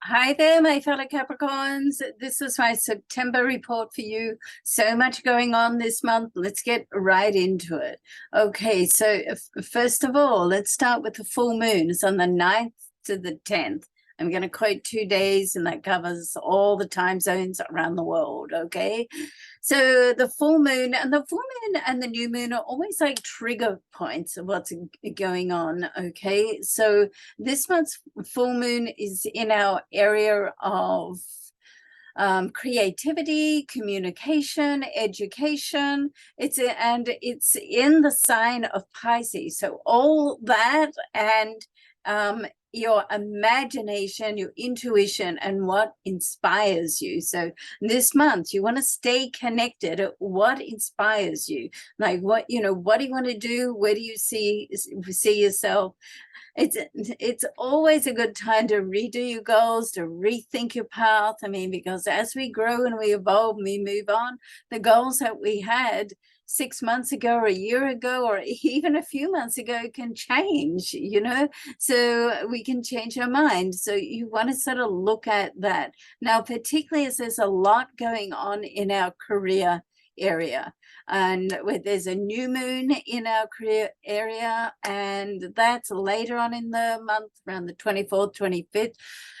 Hi there, my fellow Capricorns. This is my September report for you. So much going on this month. Let's get right into it. Okay, so first of all, let's start with the full moon. It's on the 9th to the 10th. I'm going to quote 2 days, and that covers all the time zones around the world, okay? So the full moon and the new moon are always like trigger points of what's going on, okay? So this month's full moon is in our area of creativity, communication, education. It's in the sign of Pisces. So all that and your imagination, your intuition, and what inspires you. So this month you want to stay connected. What inspires you? Like what do you want to do? Where do you see yourself? It's always a good time to redo your goals, to rethink your path. I mean, because as we grow and we evolve and we move on, the goals that we had 6 months ago or a year ago or even a few months ago can change, so we can change our mind. So you want to sort of look at that now, particularly as there's a lot going on in our career area, and there's a new moon in our career area, and that's later on in the month, around the 24th, 25th.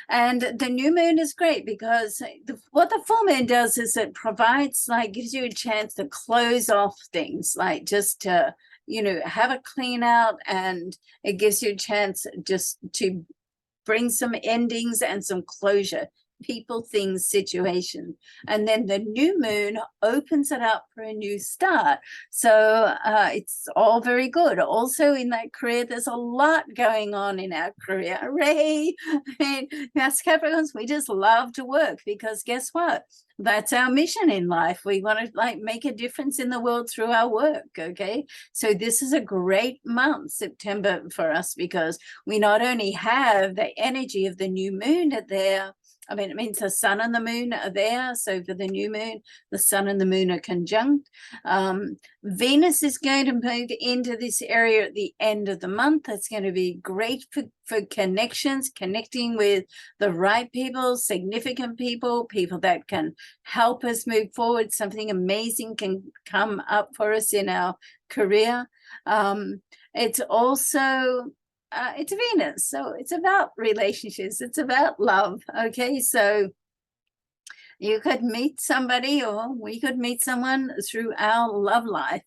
And the new moon is great because what the full moon does is it provides, gives you a chance to close off things, like just to have a clean out, and it gives you a chance just to bring some endings and some closure, people, things, situation. And then the new moon opens it up for a new start. So it's all very good. Also in that career, there's a lot going on in our career. Hooray! I mean, us Capricorns, we just love to work because guess what? That's our mission in life. We want to make a difference in the world through our work. Okay, so this is a great month, September, for us, because we not only have the energy of the new moon there. I mean, it means the sun and the moon are there. So for the new moon, the sun and the moon are conjunct. Venus is going to move into this area at the end of the month. That's going to be great for connections, connecting with the right people, significant people, people that can help us move forward. Something amazing can come up for us in our career. It's also it's Venus, so it's about relationships, it's about love. Okay, so you could meet somebody, or we could meet someone through our love life,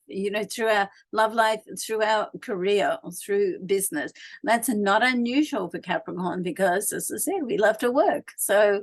through our love life, through our career, or through business. That's not unusual for Capricorn because, as I said, we love to work. So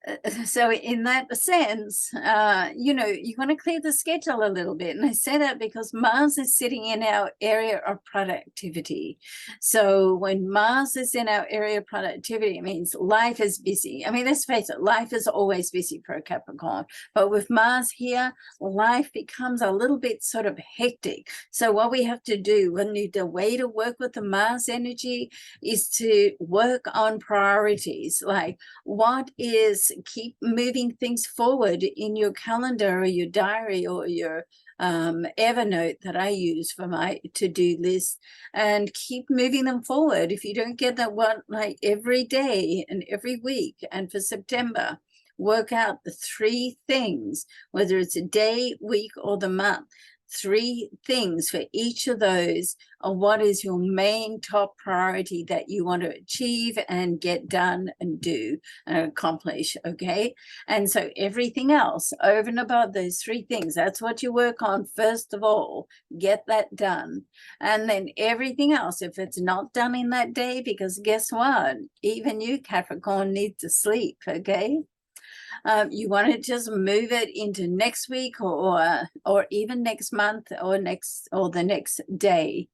in that sense, you want to clear the schedule a little bit. And I say that because Mars is sitting in our area of productivity. So when Mars is in our area of productivity, it means life is busy. I mean, let's face it, life is always busy for a Capricorn. But with Mars here, life becomes a little bit sort of hectic. So what we have to do, the way to work with the Mars energy is to work on priorities, like keep moving things forward in your calendar or your diary or your Evernote that I use for my to-do list, and keep moving them forward. If you don't get that one, every day and every week, and for September, work out the 3 things, whether it's a day, week, or the month. 3 things for each of those are what is your main top priority that you want to achieve and get done and do and accomplish, okay? And so everything else over and above those 3 things, that's what you work on first of all. Get that done. And then everything else, if it's not done in that day, because guess what? Even you, Capricorn, need to sleep, okay? You want to just move it into next week or even next month or the next day.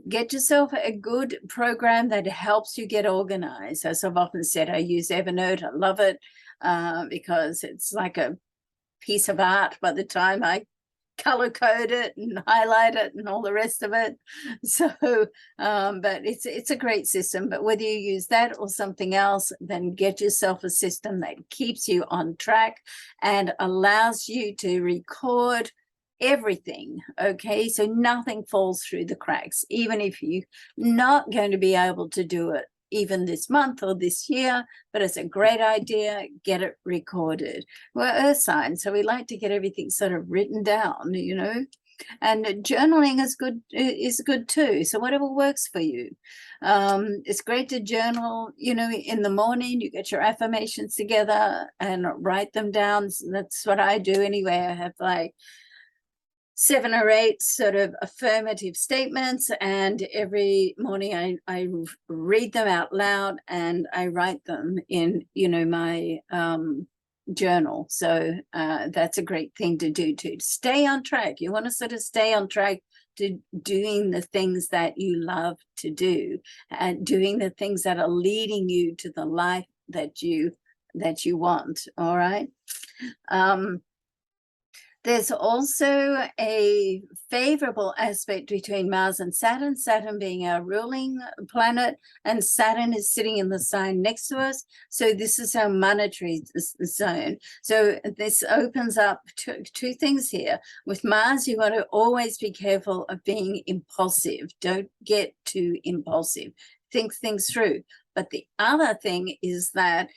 Get yourself a good program that helps you get organized. As I've often said, I use Evernote. I love it because it's like a piece of art by the time I color code it and highlight it and all the rest of it. So but it's a great system. But whether you use that or something else, then get yourself a system that keeps you on track and allows you to record everything, okay? So nothing falls through the cracks, even if you're not going to be able to do it even this month or this year, but it's a great idea. Get it recorded. We're earth signs, so we like to get everything sort of written down, you know. And journaling is good too. So whatever works for you. It's great to journal, you know, in the morning. You get your affirmations together and write them down. That's what I do anyway. I have like 7 or 8 sort of affirmative statements, and every morning I read them out loud and I write them in, you know, my journal. So that's a great thing to do to stay on track. You want to sort of stay on track to doing the things that you love to do, and doing the things that are leading you to the life that you want. All right. There's also a favorable aspect between Mars and Saturn, Saturn being our ruling planet, and Saturn is sitting in the sign next to us. So this is our monetary zone. So this opens up two things here. With Mars, you want to always be careful of being impulsive. Don't get too impulsive. Think things through. But the other thing is that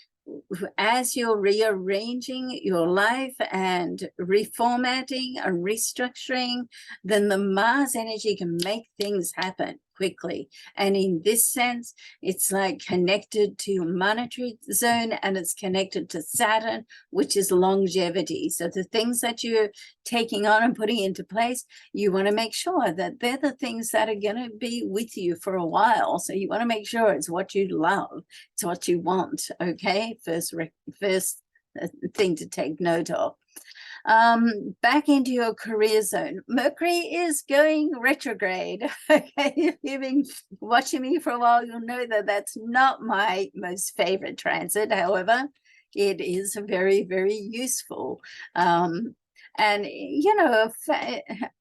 as you're rearranging your life and reformatting and restructuring, then the Mars energy can make things happen quickly. And in this sense, it's like connected to your monetary zone, and it's connected to Saturn, which is longevity. So the things that you're taking on and putting into place, you want to make sure that they're the things that are going to be with you for a while. So you want to make sure it's what you love, it's what you want. Okay, first thing to take note of. Back into your career zone. Mercury is going retrograde. Okay, if you've been watching me for a while, you'll know that that's not my most favorite transit. However, it is very, very useful. And, you know,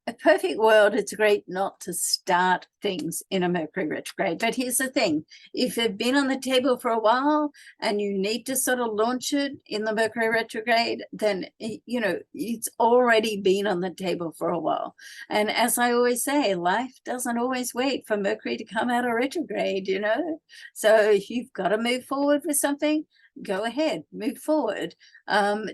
a perfect world, it's great not to start things in a Mercury retrograde. But here's the thing. If you've been on the table for a while and you need to sort of launch it in the Mercury retrograde, then, you know, it's already been on the table for a while. And as I always say, life doesn't always wait for Mercury to come out of retrograde, you know. So if you've got to move forward with something, go ahead, move forward.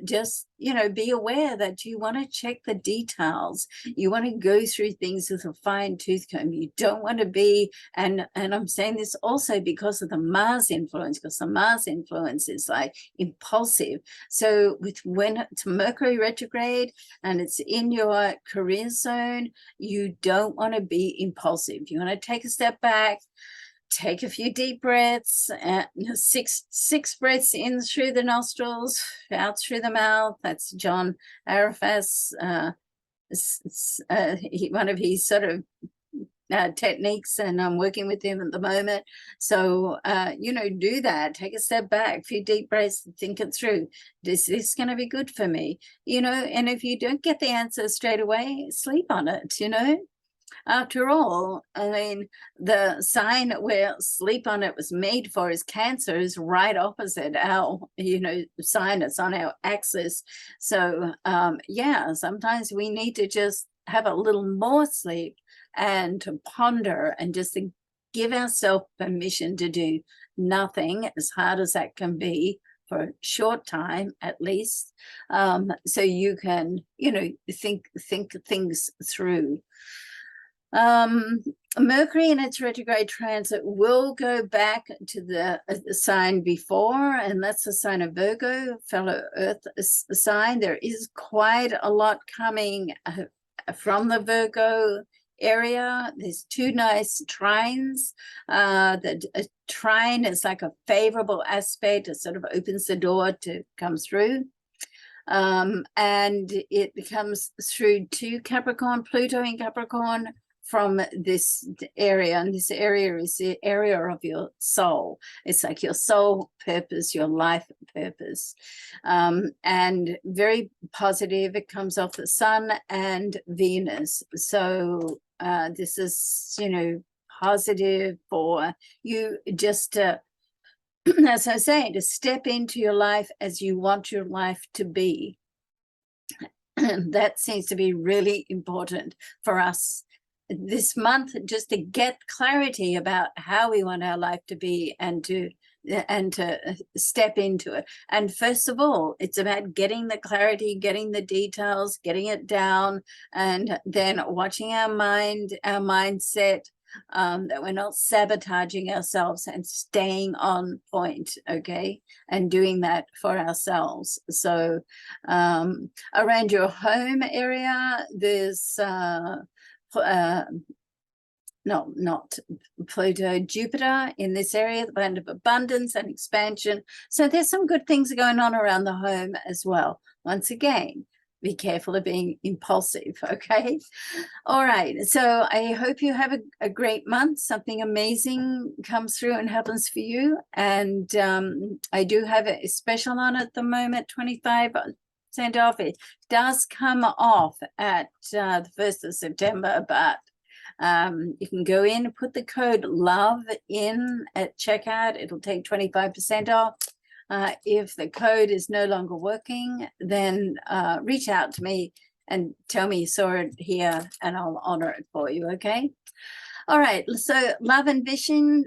Just, you know, be aware that you want to check the details. You want to go through things with a fine tooth comb. You don't want to be, and I'm saying this also because of the Mars influence, because the Mars influence is like impulsive. So when it's Mercury retrograde and it's in your career zone, you don't want to be impulsive. You want to take a step back, take a few deep breaths, six breaths in through the nostrils, out through the mouth. That's John Arafat's, one of his sort of techniques, and I'm working with him at the moment. So, you know, do that. Take a step back, a few deep breaths, think it through. Is this going to be good for me? You know, and if you don't get the answer straight away, sleep on it, you know. After all, I mean, the sign where sleep on it was made for is Cancer, is right opposite our, you know, sign. It's on our axis. So, yeah, sometimes we need to just have a little more sleep and to ponder and just to give ourselves permission to do nothing, as hard as that can be, for a short time at least, so you can, you know, think things through. Mercury in its retrograde transit will go back to the sign before, and that's the sign of Virgo, fellow Earth sign. There is quite a lot coming from the Virgo area. There's 2 nice trines. The trine is like a favorable aspect. It sort of opens the door to come through. And it comes through to Capricorn, Pluto in Capricorn, from this area, and this area is the area of your soul. It's like your soul purpose, your life purpose, and very positive. It comes off the Sun and Venus. So this is, you know, positive for you, just to, as I say, to step into your life as you want your life to be. That seems to be really important for us this month just to get clarity about how we want our life to be and to step into it. And first of all, it's about getting the clarity, getting the details, getting it down, and then watching our mindset, that we're not sabotaging ourselves and staying on point, okay, and doing that for ourselves. So around your home area, there's no, not Pluto, Jupiter in this area, the planet of abundance and expansion. So there's some good things going on around the home as well. Once again, be careful of being impulsive, okay? All right, so I hope you have a great month. Something amazing comes through and happens for you. And I do have a special on at the moment, 25% off. It does come off at the 1st of September, but you can go in and put the code LOVE in at checkout. It'll take 25% off. If the code is no longer working, then reach out to me and tell me you saw it here and I'll honor it for you, okay? All right, so love and vision,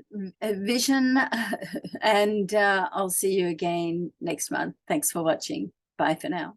and I'll see you again next month. Thanks for watching. Bye for now.